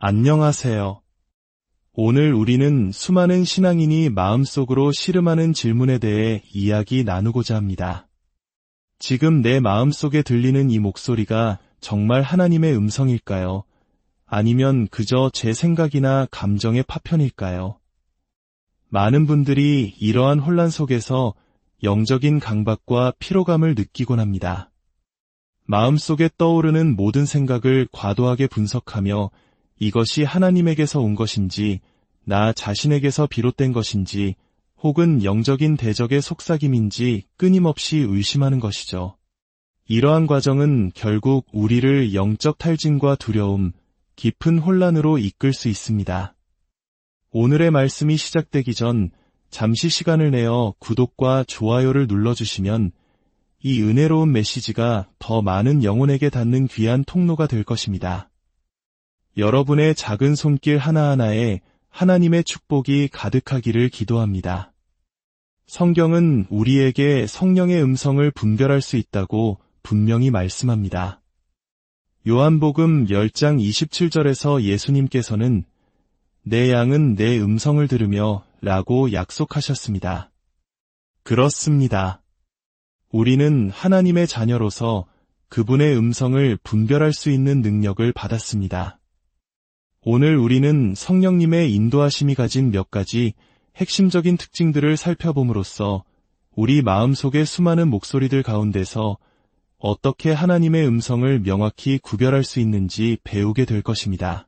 안녕하세요. 오늘 우리는 수많은 신앙인이 마음속으로 씨름하는 질문에 대해 이야기 나누고자 합니다. 지금 내 마음속에 들리는 이 목소리가 정말 하나님의 음성일까요? 아니면 그저 제 생각이나 감정의 파편일까요? 많은 분들이 이러한 혼란 속에서 영적인 강박과 피로감을 느끼곤 합니다. 마음속에 떠오르는 모든 생각을 과도하게 분석하며 이것이 하나님에게서 온 것인지, 나 자신에게서 비롯된 것인지, 혹은 영적인 대적의 속삭임인지 끊임없이 의심하는 것이죠. 이러한 과정은 결국 우리를 영적 탈진과 두려움, 깊은 혼란으로 이끌 수 있습니다. 오늘의 말씀이 시작되기 전 잠시 시간을 내어 구독과 좋아요를 눌러주시면 이 은혜로운 메시지가 더 많은 영혼에게 닿는 귀한 통로가 될 것입니다. 여러분의 작은 손길 하나하나에 하나님의 축복이 가득하기를 기도합니다. 성경은 우리에게 성령의 음성을 분별할 수 있다고 분명히 말씀합니다. 요한복음 10장 27절에서 예수님께서는 내 양은 내 음성을 들으며 라고 약속하셨습니다. 그렇습니다. 우리는 하나님의 자녀로서 그분의 음성을 분별할 수 있는 능력을 받았습니다. 오늘 우리는 성령님의 인도하심이 가진 몇 가지 핵심적인 특징들을 살펴봄으로써 우리 마음속의 수많은 목소리들 가운데서 어떻게 하나님의 음성을 명확히 구별할 수 있는지 배우게 될 것입니다.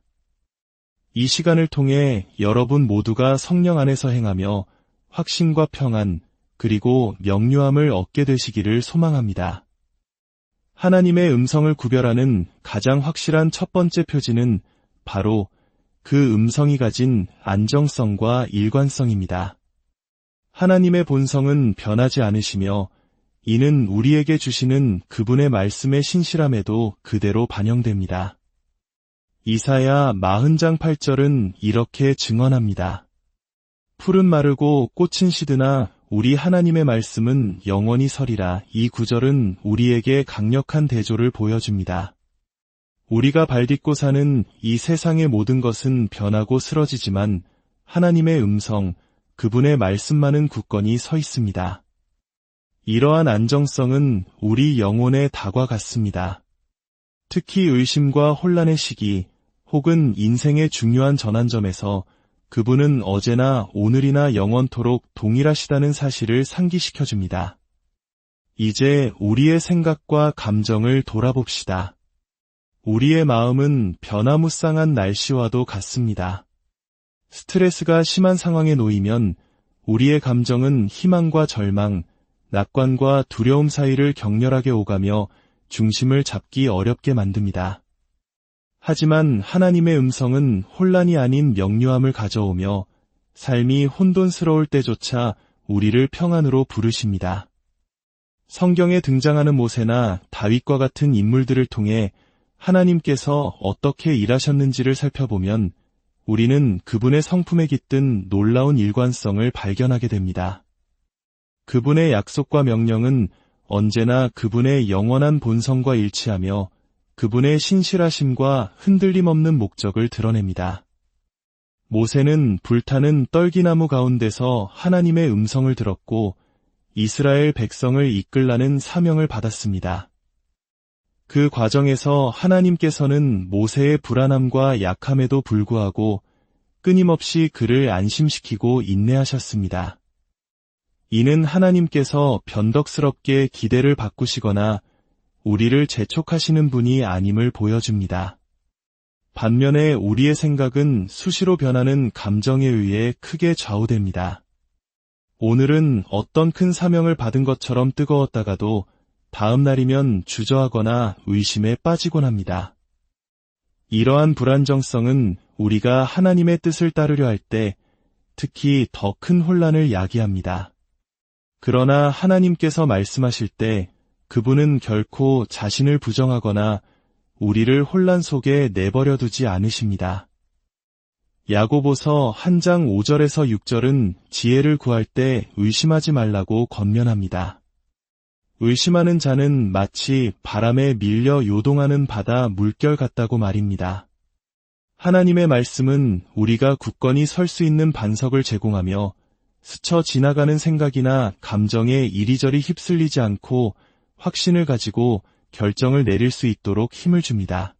이 시간을 통해 여러분 모두가 성령 안에서 행하며 확신과 평안, 그리고 명료함을 얻게 되시기를 소망합니다. 하나님의 음성을 구별하는 가장 확실한 첫 번째 표지는 바로 그 음성이 가진 안정성과 일관성입니다. 하나님의 본성은 변하지 않으시며 이는 우리에게 주시는 그분의 말씀의 신실함에도 그대로 반영됩니다. 이사야 40장 8절은 이렇게 증언합니다. 풀은 마르고 꽃은 시드나 우리 하나님의 말씀은 영원히 서리라. 이 구절은 우리에게 강력한 대조를 보여줍니다. 우리가 발딛고 사는 이 세상의 모든 것은 변하고 쓰러지지만 하나님의 음성, 그분의 말씀만은 굳건히 서 있습니다. 이러한 안정성은 우리 영혼의 닭과 같습니다. 특히 의심과 혼란의 시기, 혹은 인생의 중요한 전환점에서 그분은 언제나 오늘이나 영원토록 동일하시다는 사실을 상기시켜줍니다. 이제 우리의 생각과 감정을 돌아봅시다. 우리의 마음은 변화무쌍한 날씨와도 같습니다. 스트레스가 심한 상황에 놓이면 우리의 감정은 희망과 절망, 낙관과 두려움 사이를 격렬하게 오가며 중심을 잡기 어렵게 만듭니다. 하지만 하나님의 음성은 혼란이 아닌 명료함을 가져오며 삶이 혼돈스러울 때조차 우리를 평안으로 부르십니다. 성경에 등장하는 모세나 다윗과 같은 인물들을 통해 하나님께서 어떻게 일하셨는지를 살펴보면 우리는 그분의 성품에 깃든 놀라운 일관성을 발견하게 됩니다. 그분의 약속과 명령은 언제나 그분의 영원한 본성과 일치하며 그분의 신실하심과 흔들림 없는 목적을 드러냅니다. 모세는 불타는 떨기나무 가운데서 하나님의 음성을 들었고 이스라엘 백성을 이끌라는 사명을 받았습니다. 그 과정에서 하나님께서는 모세의 불안함과 약함에도 불구하고 끊임없이 그를 안심시키고 인내하셨습니다. 이는 하나님께서 변덕스럽게 기대를 바꾸시거나 우리를 재촉하시는 분이 아님을 보여줍니다. 반면에 우리의 생각은 수시로 변하는 감정에 의해 크게 좌우됩니다. 오늘은 어떤 큰 사명을 받은 것처럼 뜨거웠다가도 다음 날이면 주저하거나 의심에 빠지곤 합니다. 이러한 불안정성은 우리가 하나님의 뜻을 따르려 할 때 특히 더 큰 혼란을 야기합니다. 그러나 하나님께서 말씀하실 때 그분은 결코 자신을 부정하거나 우리를 혼란 속에 내버려 두지 않으십니다. 야고보서 1장 5절에서 6절은 지혜를 구할 때 의심하지 말라고 권면합니다. 의심하는 자는 마치 바람에 밀려 요동하는 바다 물결 같다고 말입니다. 하나님의 말씀은 우리가 굳건히 설 수 있는 반석을 제공하며 스쳐 지나가는 생각이나 감정에 이리저리 휩쓸리지 않고 확신을 가지고 결정을 내릴 수 있도록 힘을 줍니다.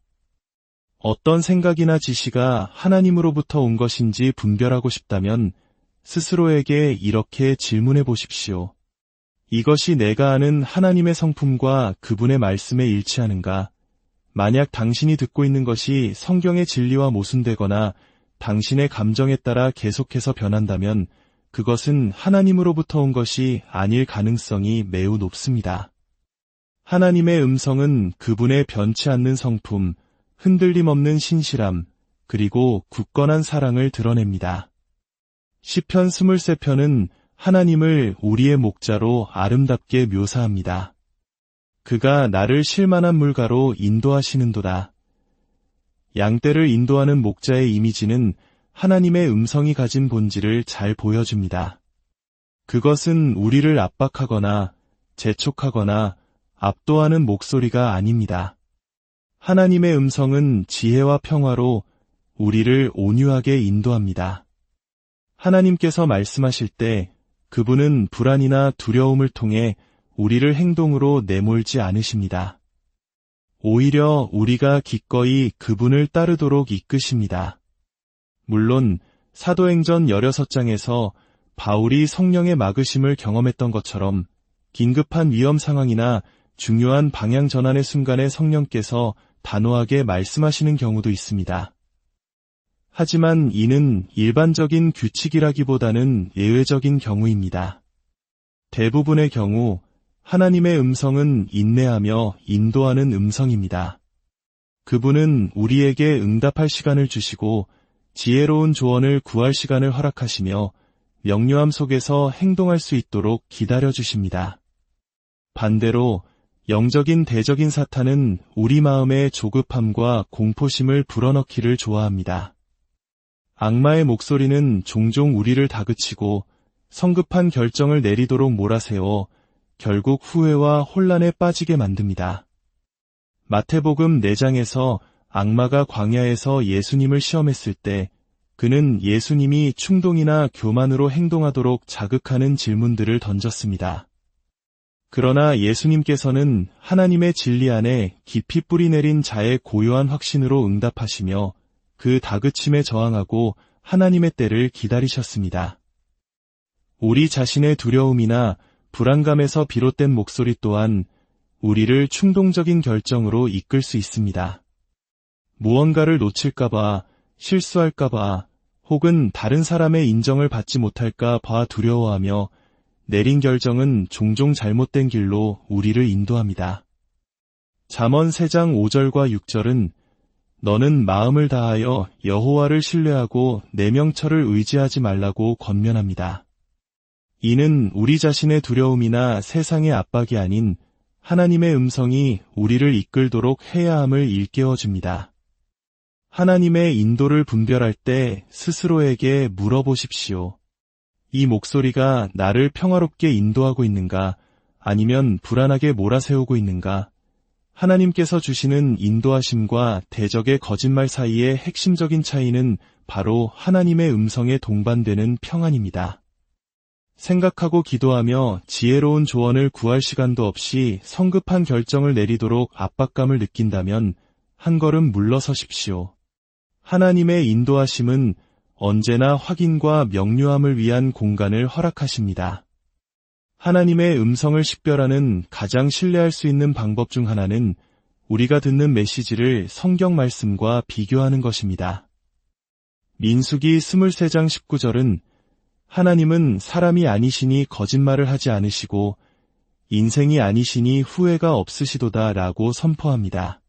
어떤 생각이나 지시가 하나님으로부터 온 것인지 분별하고 싶다면 스스로에게 이렇게 질문해 보십시오. 이것이 내가 아는 하나님의 성품과 그분의 말씀에 일치하는가? 만약 당신이 듣고 있는 것이 성경의 진리와 모순되거나 당신의 감정에 따라 계속해서 변한다면 그것은 하나님으로부터 온 것이 아닐 가능성이 매우 높습니다. 하나님의 음성은 그분의 변치 않는 성품, 흔들림 없는 신실함, 그리고 굳건한 사랑을 드러냅니다. 시편 23편은 하나님을 우리의 목자로 아름답게 묘사합니다. 그가 나를 쉴만한 물가로 인도하시는도다. 양떼를 인도하는 목자의 이미지는 하나님의 음성이 가진 본질을 잘 보여줍니다. 그것은 우리를 압박하거나 재촉하거나 압도하는 목소리가 아닙니다. 하나님의 음성은 지혜와 평화로 우리를 온유하게 인도합니다. 하나님께서 말씀하실 때 그분은 불안이나 두려움을 통해 우리를 행동으로 내몰지 않으십니다. 오히려 우리가 기꺼이 그분을 따르도록 이끄십니다. 물론 사도행전 16장에서 바울이 성령의 막으심을 경험했던 것처럼 긴급한 위험 상황이나 중요한 방향 전환의 순간에 성령께서 단호하게 말씀하시는 경우도 있습니다. 하지만 이는 일반적인 규칙이라기보다는 예외적인 경우입니다. 대부분의 경우 하나님의 음성은 인내하며 인도하는 음성입니다. 그분은 우리에게 응답할 시간을 주시고 지혜로운 조언을 구할 시간을 허락하시며 명료함 속에서 행동할 수 있도록 기다려주십니다. 반대로 영적인 대적인 사탄은 우리 마음의 조급함과 공포심을 불어넣기를 좋아합니다. 악마의 목소리는 종종 우리를 다그치고 성급한 결정을 내리도록 몰아세워 결국 후회와 혼란에 빠지게 만듭니다. 마태복음 4장에서 악마가 광야에서 예수님을 시험했을 때 그는 예수님이 충동이나 교만으로 행동하도록 자극하는 질문들을 던졌습니다. 그러나 예수님께서는 하나님의 진리 안에 깊이 뿌리내린 자의 고요한 확신으로 응답하시며 그 다그침에 저항하고 하나님의 때를 기다리셨습니다. 우리 자신의 두려움이나 불안감에서 비롯된 목소리 또한 우리를 충동적인 결정으로 이끌 수 있습니다. 무언가를 놓칠까봐, 실수할까봐, 혹은 다른 사람의 인정을 받지 못할까 봐 두려워하며 내린 결정은 종종 잘못된 길로 우리를 인도합니다. 잠언 3장 5절과 6절은 너는 마음을 다하여 여호와를 신뢰하고 내 명철을 의지하지 말라고 권면합니다. 이는 우리 자신의 두려움이나 세상의 압박이 아닌 하나님의 음성이 우리를 이끌도록 해야 함을 일깨워줍니다. 하나님의 인도를 분별할 때 스스로에게 물어보십시오. 이 목소리가 나를 평화롭게 인도하고 있는가, 아니면 불안하게 몰아세우고 있는가? 하나님께서 주시는 인도하심과 대적의 거짓말 사이의 핵심적인 차이는 바로 하나님의 음성에 동반되는 평안입니다. 생각하고 기도하며 지혜로운 조언을 구할 시간도 없이 성급한 결정을 내리도록 압박감을 느낀다면 한 걸음 물러서십시오. 하나님의 인도하심은 언제나 확인과 명료함을 위한 공간을 허락하십니다. 하나님의 음성을 식별하는 가장 신뢰할 수 있는 방법 중 하나는 우리가 듣는 메시지를 성경 말씀과 비교하는 것입니다. 민수기 23장 19절은 하나님은 사람이 아니시니 거짓말을 하지 않으시고 인생이 아니시니 후회가 없으시도다 라고 선포합니다.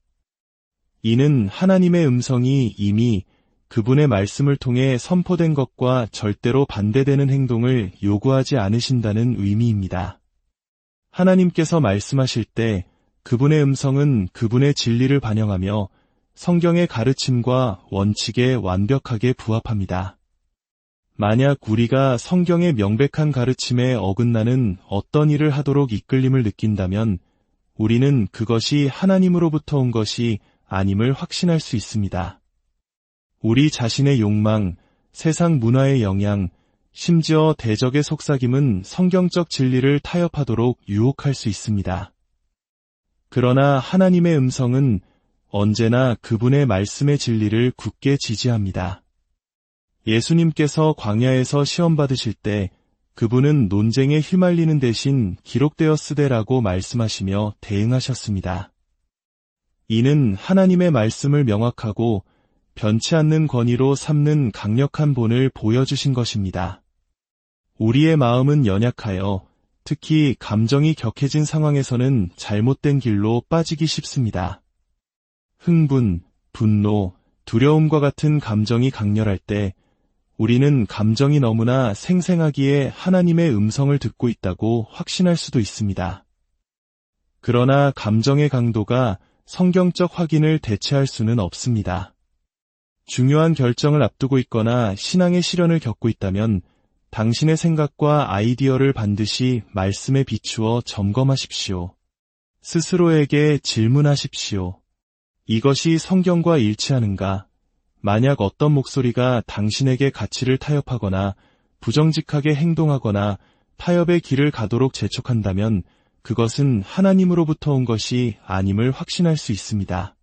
이는 하나님의 음성이 이미 그분의 말씀을 통해 선포된 것과 절대로 반대되는 행동을 요구하지 않으신다는 의미입니다. 하나님께서 말씀하실 때 그분의 음성은 그분의 진리를 반영하며 성경의 가르침과 원칙에 완벽하게 부합합니다. 만약 우리가 성경의 명백한 가르침에 어긋나는 어떤 일을 하도록 이끌림을 느낀다면 우리는 그것이 하나님으로부터 온 것이 아님을 확신할 수 있습니다. 우리 자신의 욕망, 세상 문화의 영향, 심지어 대적의 속삭임은 성경적 진리를 타협하도록 유혹할 수 있습니다. 그러나 하나님의 음성은 언제나 그분의 말씀의 진리를 굳게 지지합니다. 예수님께서 광야에서 시험받으실 때 그분은 논쟁에 휘말리는 대신 기록되었으되라고 말씀하시며 대응하셨습니다. 이는 하나님의 말씀을 명확하고 변치 않는 권위로 삼는 강력한 본을 보여주신 것입니다. 우리의 마음은 연약하여 특히 감정이 격해진 상황에서는 잘못된 길로 빠지기 쉽습니다. 흥분, 분노, 두려움과 같은 감정이 강렬할 때 우리는 감정이 너무나 생생하기에 하나님의 음성을 듣고 있다고 확신할 수도 있습니다. 그러나 감정의 강도가 성경적 확인을 대체할 수는 없습니다. 중요한 결정을 앞두고 있거나 신앙의 시련을 겪고 있다면 당신의 생각과 아이디어를 반드시 말씀에 비추어 점검하십시오. 스스로에게 질문하십시오. 이것이 성경과 일치하는가? 만약 어떤 목소리가 당신에게 가치를 타협하거나 부정직하게 행동하거나 타협의 길을 가도록 재촉한다면 그것은 하나님으로부터 온 것이 아님을 확신할 수 있습니다.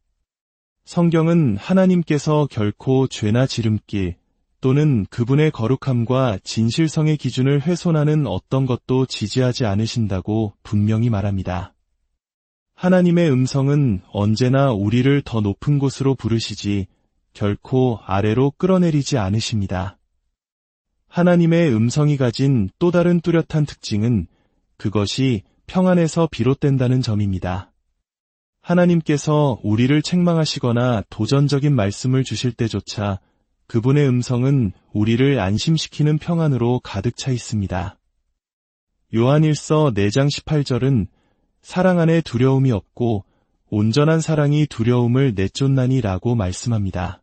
성경은 하나님께서 결코 죄나 지름길 또는 그분의 거룩함과 진실성의 기준을 훼손하는 어떤 것도 지지하지 않으신다고 분명히 말합니다. 하나님의 음성은 언제나 우리를 더 높은 곳으로 부르시지 결코 아래로 끌어내리지 않으십니다. 하나님의 음성이 가진 또 다른 뚜렷한 특징은 그것이 평안에서 비롯된다는 점입니다. 하나님께서 우리를 책망하시거나 도전적인 말씀을 주실 때조차 그분의 음성은 우리를 안심시키는 평안으로 가득 차 있습니다. 요한일서 4장 18절은 사랑 안에 두려움이 없고 온전한 사랑이 두려움을 내쫓나니 라고 말씀합니다.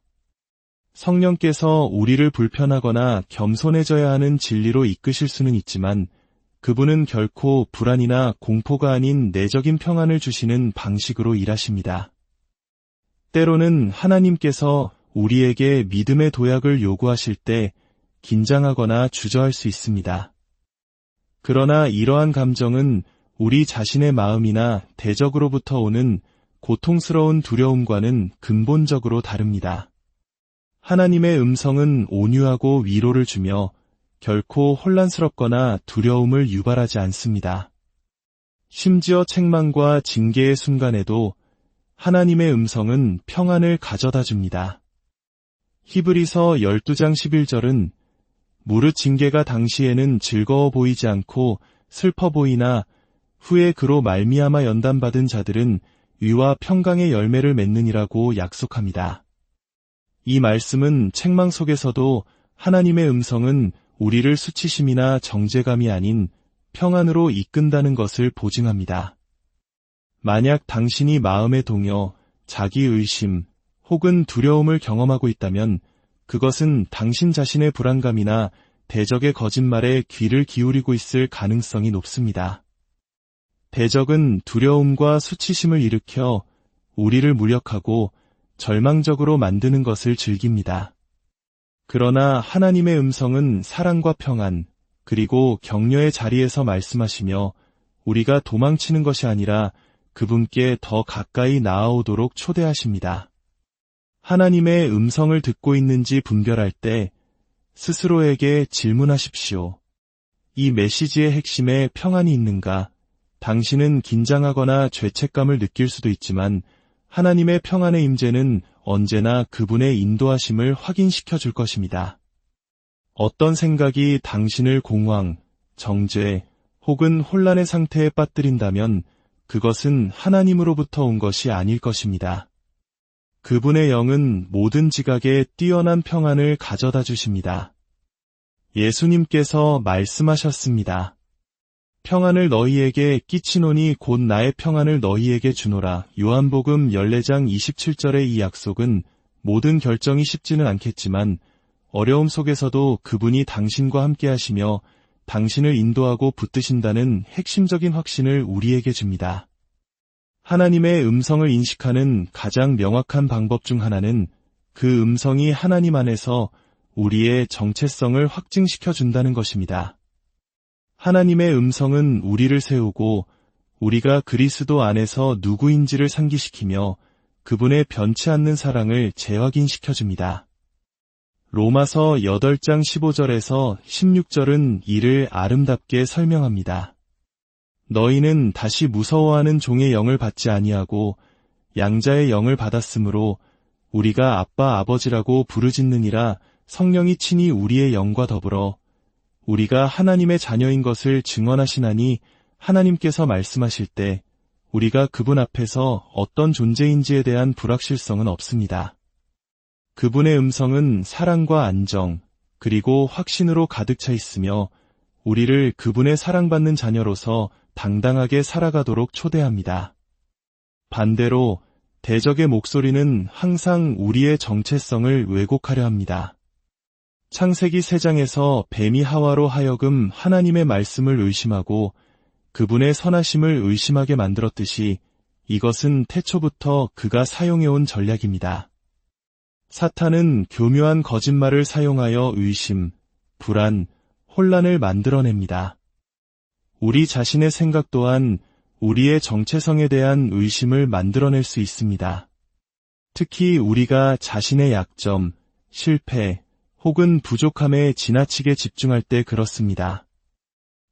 성령께서 우리를 불편하거나 겸손해져야 하는 진리로 이끄실 수는 있지만 그분은 결코 불안이나 공포가 아닌 내적인 평안을 주시는 방식으로 일하십니다. 때로는 하나님께서 우리에게 믿음의 도약을 요구하실 때 긴장하거나 주저할 수 있습니다. 그러나 이러한 감정은 우리 자신의 마음이나 대적으로부터 오는 고통스러운 두려움과는 근본적으로 다릅니다. 하나님의 음성은 온유하고 위로를 주며 결코 혼란스럽거나 두려움을 유발하지 않습니다. 심지어 책망과 징계의 순간에도 하나님의 음성은 평안을 가져다 줍니다. 히브리서 12장 11절은 무릇 징계가 당시에는 즐거워 보이지 않고 슬퍼 보이나 후에 그로 말미암아 연단받은 자들은 위와 평강의 열매를 맺느니라고 약속합니다. 이 말씀은 책망 속에서도 하나님의 음성은 우리를 수치심이나 정죄감이 아닌 평안으로 이끈다는 것을 보증합니다. 만약 당신이 마음의 동요, 자기의심 혹은 두려움을 경험하고 있다면 그것은 당신 자신의 불안감이나 대적의 거짓말에 귀를 기울이고 있을 가능성이 높습니다. 대적은 두려움과 수치심을 일으켜 우리를 무력하고 절망적으로 만드는 것을 즐깁니다. 그러나 하나님의 음성은 사랑과 평안, 그리고 격려의 자리에서 말씀하시며 우리가 도망치는 것이 아니라 그분께 더 가까이 나아오도록 초대하십니다. 하나님의 음성을 듣고 있는지 분별할 때 스스로에게 질문하십시오. 이 메시지의 핵심에 평안이 있는가? 당신은 긴장하거나 죄책감을 느낄 수도 있지만 하나님의 평안의 임재는 언제나 그분의 인도하심을 확인시켜 줄 것입니다. 어떤 생각이 당신을 공황, 정죄 혹은 혼란의 상태에 빠뜨린다면 그것은 하나님으로부터 온 것이 아닐 것입니다. 그분의 영은 모든 지각에 뛰어난 평안을 가져다 주십니다. 예수님께서 말씀하셨습니다. 평안을 너희에게 끼치노니 곧 나의 평안을 너희에게 주노라. 요한복음 14장 27절의 이 약속은 모든 결정이 쉽지는 않겠지만 어려움 속에서도 그분이 당신과 함께 하시며 당신을 인도하고 붙드신다는 핵심적인 확신을 우리에게 줍니다. 하나님의 음성을 인식하는 가장 명확한 방법 중 하나는 그 음성이 하나님 안에서 우리의 정체성을 확증시켜 준다는 것입니다. 하나님의 음성은 우리를 세우고 우리가 그리스도 안에서 누구인지를 상기시키며 그분의 변치 않는 사랑을 재확인시켜 줍니다. 로마서 8장 15절에서 16절은 이를 아름답게 설명합니다. 너희는 다시 무서워하는 종의 영을 받지 아니하고 양자의 영을 받았으므로 우리가 아빠 아버지라고 부르짖느니라. 성령이 친히 우리의 영과 더불어 우리가 하나님의 자녀인 것을 증언하시나니 하나님께서 말씀하실 때 우리가 그분 앞에서 어떤 존재인지에 대한 불확실성은 없습니다. 그분의 음성은 사랑과 안정, 그리고 확신으로 가득 차 있으며 우리를 그분의 사랑받는 자녀로서 당당하게 살아가도록 초대합니다. 반대로 대적의 목소리는 항상 우리의 정체성을 왜곡하려 합니다. 창세기 3장에서 뱀이 하와로 하여금 하나님의 말씀을 의심하고 그분의 선하심을 의심하게 만들었듯이 이것은 태초부터 그가 사용해온 전략입니다. 사탄은 교묘한 거짓말을 사용하여 의심, 불안, 혼란을 만들어냅니다. 우리 자신의 생각 또한 우리의 정체성에 대한 의심을 만들어낼 수 있습니다. 특히 우리가 자신의 약점, 실패, 혹은 부족함에 지나치게 집중할 때 그렇습니다.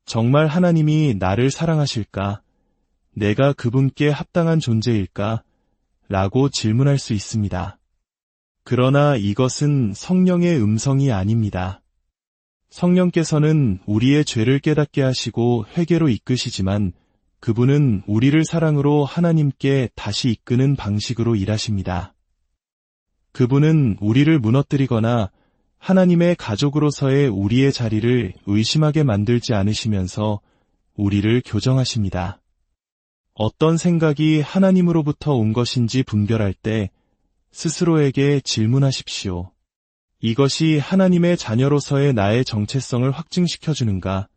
정말 하나님이 나를 사랑하실까? 내가 그분께 합당한 존재일까? 라고 질문할 수 있습니다. 그러나 이것은 성령의 음성이 아닙니다. 성령께서는 우리의 죄를 깨닫게 하시고 회개로 이끄시지만 그분은 우리를 사랑으로 하나님께 다시 이끄는 방식으로 일하십니다. 그분은 우리를 무너뜨리거나 하나님의 가족으로서의 우리의 자리를 의심하게 만들지 않으시면서 우리를 교정하십니다. 어떤 생각이 하나님으로부터 온 것인지 분별할 때 스스로에게 질문하십시오. 이것이 하나님의 자녀로서의 나의 정체성을 확증시켜주는가?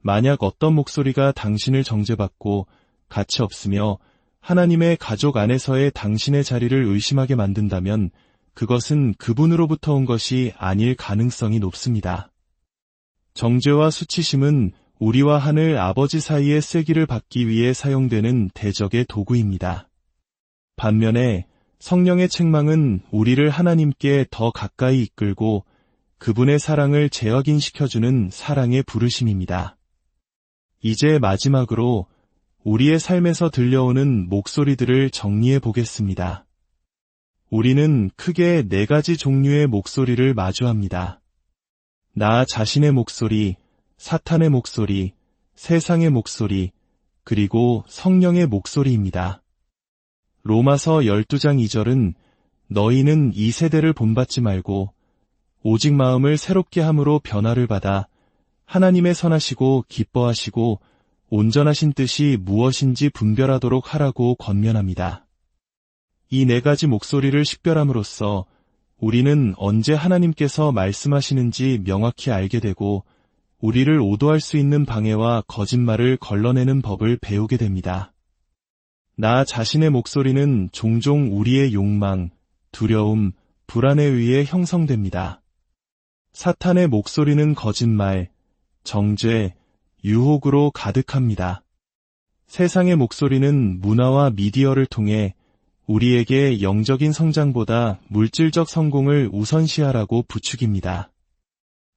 만약 어떤 목소리가 당신을 정죄받고 가치 없으며 하나님의 가족 안에서의 당신의 자리를 의심하게 만든다면 그것은 그분으로부터 온 것이 아닐 가능성이 높습니다. 정죄와 수치심은 우리와 하늘 아버지 사이의 쐐기를 받기 위해 사용되는 대적의 도구입니다. 반면에 성령의 책망은 우리를 하나님께 더 가까이 이끌고 그분의 사랑을 재확인시켜주는 사랑의 부르심입니다. 이제 마지막으로 우리의 삶에서 들려오는 목소리들을 정리해 보겠습니다. 우리는 크게 4가지 종류의 목소리를 마주합니다. 나 자신의 목소리, 사탄의 목소리, 세상의 목소리, 그리고 성령의 목소리입니다. 로마서 12장 2절은 너희는 이 세대를 본받지 말고 오직 마음을 새롭게 함으로 변화를 받아 하나님의 선하시고 기뻐하시고 온전하신 뜻이 무엇인지 분별하도록 하라고 권면합니다. 이 4가지 목소리를 식별함으로써 우리는 언제 하나님께서 말씀하시는지 명확히 알게 되고 우리를 오도할 수 있는 방해와 거짓말을 걸러내는 법을 배우게 됩니다. 나 자신의 목소리는 종종 우리의 욕망, 두려움, 불안에 의해 형성됩니다. 사탄의 목소리는 거짓말, 정죄, 유혹으로 가득합니다. 세상의 목소리는 문화와 미디어를 통해 우리에게 영적인 성장보다 물질적 성공을 우선시하라고 부추깁니다.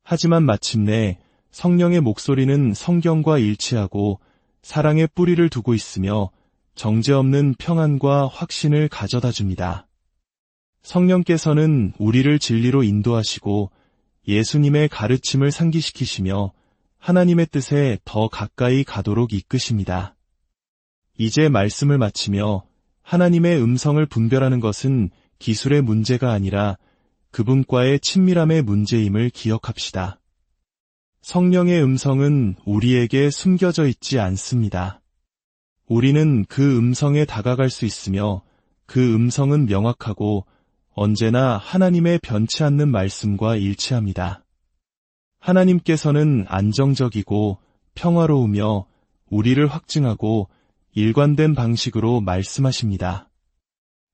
하지만 마침내 성령의 목소리는 성경과 일치하고 사랑의 뿌리를 두고 있으며 정죄 없는 평안과 확신을 가져다 줍니다. 성령께서는 우리를 진리로 인도하시고 예수님의 가르침을 상기시키시며 하나님의 뜻에 더 가까이 가도록 이끄십니다. 이제 말씀을 마치며 하나님의 음성을 분별하는 것은 기술의 문제가 아니라 그분과의 친밀함의 문제임을 기억합시다. 성령의 음성은 우리에게 숨겨져 있지 않습니다. 우리는 그 음성에 다가갈 수 있으며 그 음성은 명확하고 언제나 하나님의 변치 않는 말씀과 일치합니다. 하나님께서는 안정적이고 평화로우며 우리를 확증하고 일관된 방식으로 말씀하십니다.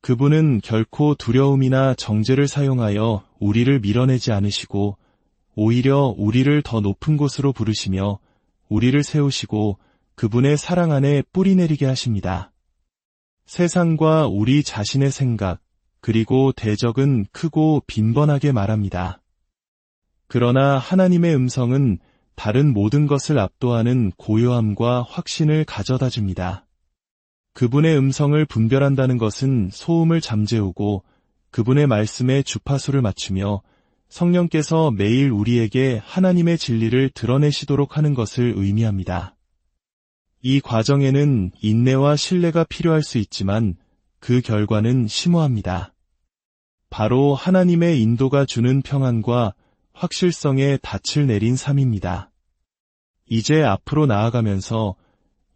그분은 결코 두려움이나 정죄를 사용하여 우리를 밀어내지 않으시고 오히려 우리를 더 높은 곳으로 부르시며 우리를 세우시고 그분의 사랑 안에 뿌리내리게 하십니다. 세상과 우리 자신의 생각, 그리고 대적은 크고 빈번하게 말합니다. 그러나 하나님의 음성은 다른 모든 것을 압도하는 고요함과 확신을 가져다 줍니다. 그분의 음성을 분별한다는 것은 소음을 잠재우고 그분의 말씀에 주파수를 맞추며 성령께서 매일 우리에게 하나님의 진리를 드러내시도록 하는 것을 의미합니다. 이 과정에는 인내와 신뢰가 필요할 수 있지만 그 결과는 심오합니다. 바로 하나님의 인도가 주는 평안과 확실성에 닻을 내린 삶입니다. 이제 앞으로 나아가면서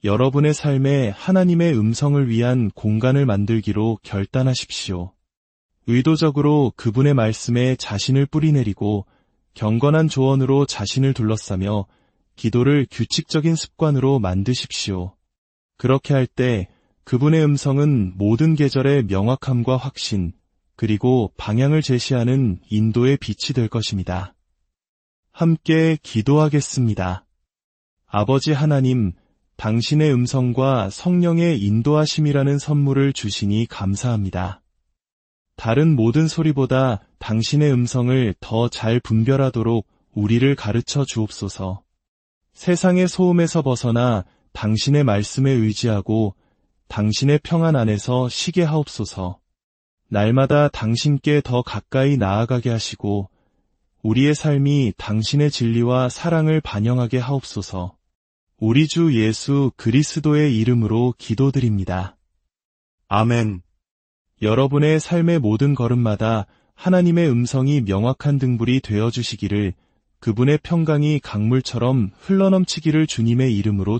여러분의 삶에 하나님의 음성을 위한 공간을 만들기로 결단하십시오. 의도적으로 그분의 말씀에 자신을 뿌리내리고 경건한 조언으로 자신을 둘러싸며 기도를 규칙적인 습관으로 만드십시오. 그렇게 할 때 그분의 음성은 모든 계절의 명확함과 확신, 그리고 방향을 제시하는 인도의 빛이 될 것입니다. 함께 기도하겠습니다. 아버지 하나님, 당신의 음성과 성령의 인도하심이라는 선물을 주시니 감사합니다. 다른 모든 소리보다 당신의 음성을 더 잘 분별하도록 우리를 가르쳐 주옵소서. 세상의 소음에서 벗어나 당신의 말씀에 의지하고 당신의 평안 안에서 쉬게 하옵소서. 날마다 당신께 더 가까이 나아가게 하시고 우리의 삶이 당신의 진리와 사랑을 반영하게 하옵소서. 우리 주 예수 그리스도의 이름으로 기도드립니다. 아멘. 여러분의 삶의 모든 걸음마다 하나님의 음성이 명확한 등불이 되어주시기를, 그분의 평강이 강물처럼 흘러넘치기를 주님의 이름으로